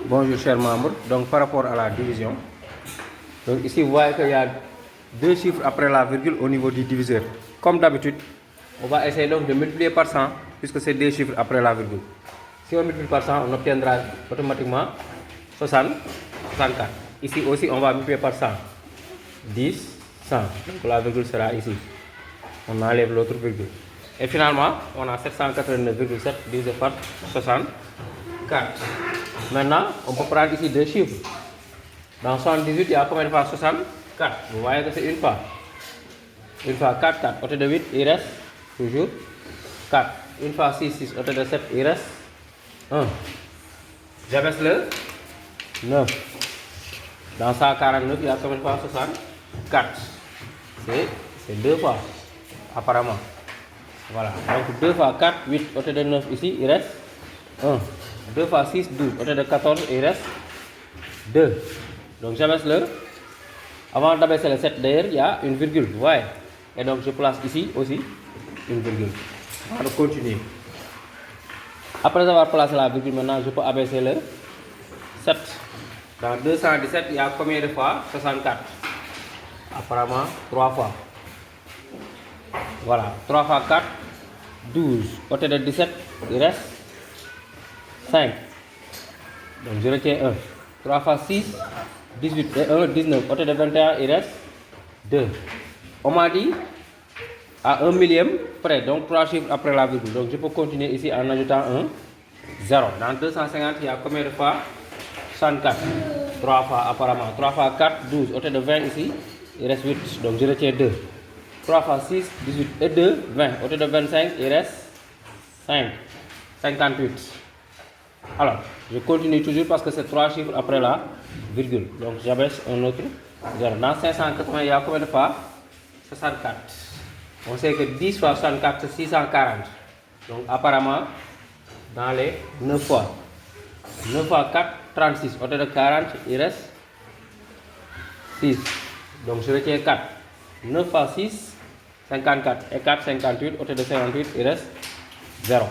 Bonjour chers membres, donc par rapport à la division, donc ici vous voyez qu'il y a deux chiffres après la virgule au niveau du diviseur. Comme d'habitude, on va essayer donc de multiplier par 100 puisque c'est deux chiffres après la virgule. Si on multiplie par 100, on obtiendra automatiquement 64. Ici aussi on va multiplier par 100. 10, 100. Donc la virgule sera ici. On enlève l'autre virgule. Et finalement, on a 789,7 divisé par 64. Maintenant, on peut prendre ici deux chiffres. Dans 78, il y a combien de fois 64? Vous voyez que c'est une fois. Une fois 4, 4. Au lieu de 8, il reste toujours 4. Une fois 6, 6. Au lieu de 7, il reste 1. J'abaisse le 9. Dans 149, il y a combien de fois 64? C'est deux fois, apparemment. Voilà. Donc 2 fois 4, 8. Au lieu de 9 ici, il reste 1. 2 fois 6, 12. Au lieu de 14, il reste 2. Donc j'abaisse le. Avant d'abaisser le 7, d'ailleurs, il y a une virgule. Vous voyez. Et donc je place ici aussi une virgule. On va continuer. Après avoir placé la virgule, maintenant je peux abaisser le 7. Dans 217, il y a combien de fois 64? Apparemment 3 fois. Voilà. 3 fois 4, 12. Au lieu de 17, il reste 5. Donc je retiens 1. 3 fois 6, 18 et 1, 19. Au lieu de 21, il reste 2. On m'a dit à 1 millième près, donc 3 chiffres après la virgule. Donc je peux continuer ici en ajoutant un 0. Dans 250, il y a combien de fois 64? 3 fois apparemment. 3 fois 4, 12. Au lieu de 20 ici, il reste 8. Donc je retiens 2. 3 fois 6, 18 et 2, 20. Au lieu de 25, il reste 5. 58. Alors, je continue toujours parce que c'est 3 chiffres après la virgule. Donc j'abaisse un autre 0. Dans 580, il y a combien de fois 64? On sait que 10 fois 64, c'est 640. Donc apparemment, dans les 9 fois. 9 fois 4, 36. Au lieu de 40, il reste 6. Donc je retiens 4. 9 fois 6, 54. Et 4, 58. Au lieu de 58, il reste 0.